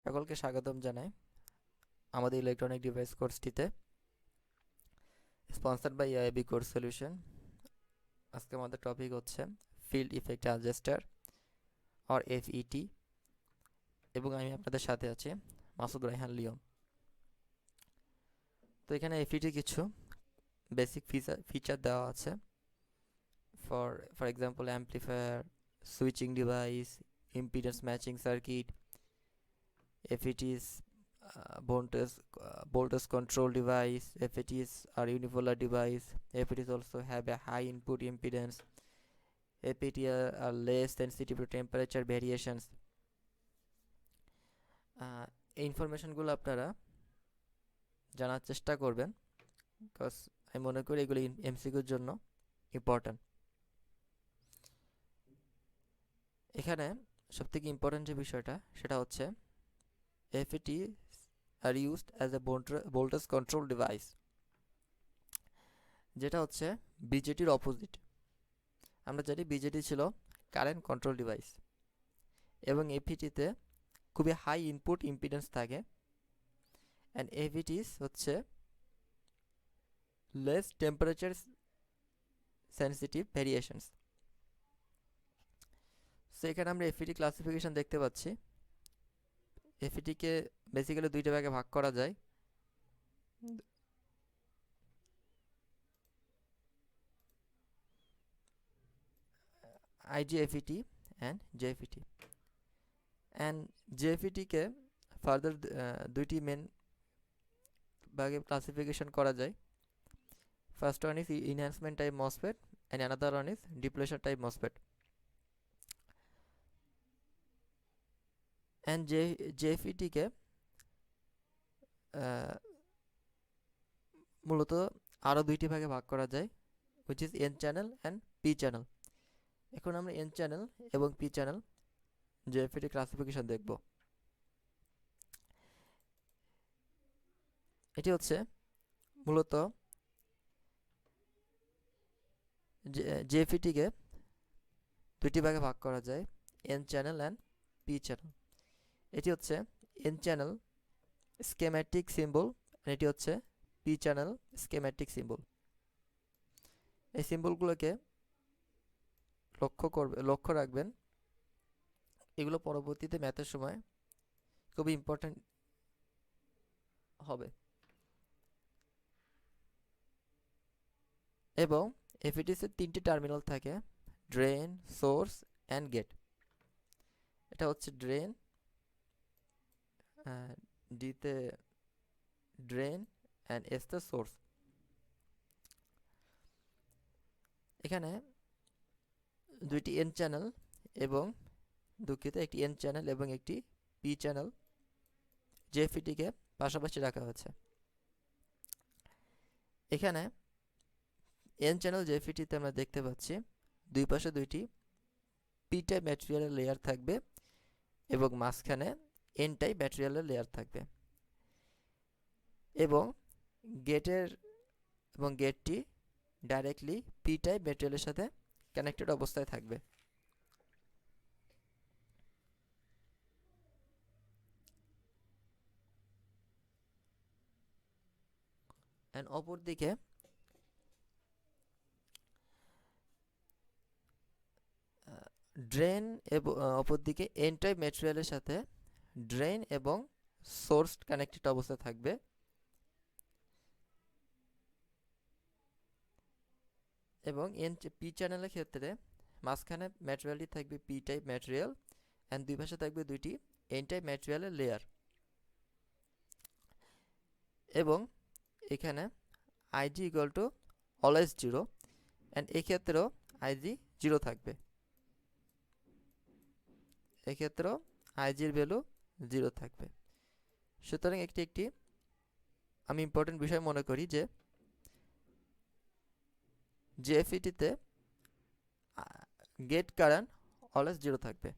সকলকে স্বাগতম জানাই আমাদের ইলেকট্রনিক ডিভাইস কোর্সটিতে, sponsored by AIB course solution. আজকে আমাদের টপিক হচ্ছে field effect adjuster or FET, এবং আমি আপনাদের সাথে আছি মাসুদ রায়হান লিওন। তো এখানে এফইটি কিছু বেসিক ফিচার দেওয়া আছে। For example, amplifier, switching device, impedance matching circuit, FETs, voltage control device. FETs are unipolar device. FETs also have a high input impedance. FET are less sensitive to temperature variations. এই ইনফরমেশনগুলো আপনারা জানার চেষ্টা করবেন, because আমি মনে করি এগুলো এমসিকিউর জন্য ইম্পর্ট্যান্ট। এখানে সবথেকে ইম্পর্ট্যান্ট যে বিষয়টা সেটা হচ্ছে FETs are used as a voltage control device, যেটা হচ্ছে বিজেটির অপোজিট। আমরা জানি বিজেটি ছিল কারেন্ট কন্ট্রোল ডিভাইস, এবং এফইটিতে খুবই হাই ইনপুট ইম্পিডেন্স থাকে, অ্যান্ড এফইটিস হচ্ছে less temperature sensitive variations. So এখানে আমরা এফইটি ক্লাসিফিকেশন দেখতে পাচ্ছি। এফইটিকে বেসিক্যালি দুইটা ভাগে ভাগ করা যায়। IGFET and JFET, and JFET-কে ফার্দার দুইটি মেন ভাগে ক্লাসিফিকেশন করা যায়। First one is enhancement type MOSFET and another one is depletion type MOSFET. And JFET-কে মূলত আরও দুইটি ভাগে ভাগ করা যায়, which is N channel and P channel. এখন আমরা N channel এবং P channel JFET ক্লাসিফিকেশন দেখব। এটি হচ্ছে মূলত JFET-কে দুইটি ভাগে ভাগ করা যায়, N channel and P channel. এটি হচ্ছে N channel স্কেম্যাটিক সিম্বল, এটি হচ্ছে P channel স্কেম্যাটিক সিম্বল। এই সিম্বলগুলোকে লক্ষ্য রাখবেন, এগুলো পরবর্তীতে ম্যাথের সময় খুবই ইম্পর্ট্যান্ট হবে। এবং এফইটিসের তিনটি টার্মিনাল থাকে, ড্রেন, সোর্স অ্যান্ড গেট। এটা হচ্ছে ড্রেন, ডিতে ড্রেন অ্যান্ড এসতে সোর্স। এখানে দুইটি এন চ্যানেল এবং একটি এন চ্যানেল এবং একটি পি চ্যানেল জেএফইটিকে পাশাপাশি রাখা হয়েছে। এখানে এন চ্যানেল জেএফইটিতে আমরা দেখতে পাচ্ছি দুই পাশে দুইটি পি টাইপ ম্যাটেরিয়ালের লেয়ার থাকবে এবং মাঝখানে এন টাইপ ম্যাটেরিয়ালের লেয়ার থাকবে, এবং গেটটি ডাইরেক্টলি পি টাইপ ম্যাটেরিয়ালের সাথে কানেক্টেড অবস্থায় থাকবে। অ্যান্ড অপরদিকে ড্রেন এবং অপরদিকে এন টাইপ ম্যাটেরিয়ালের সাথে ড্রেন এবং সোর্স কানেক্টেড অবস্থায় থাকবে, এবং পি চ্যানেলের ক্ষেত্রে মাঝখানে ম্যাটেরিয়ালটি থাকবে পি টাইপ ম্যাটেরিয়াল, অ্যান্ড দুই পাশে থাকবে দুইটি এন টাইপ ম্যাটেরিয়ালের লেয়ার, এবং এখানে IG equal to always 0, and এক্ষেত্রেও আইজি 0 থাকবে। এক্ষেত্রেও আইজির ভ্যালু 0 থাকবে। সুতরাং একটি আমি ইম্পর্টেন্ট বিষয় মনে করি যে জেএফইটিতে গেট কারেন্ট অলওয়েজ 0 থাকবে।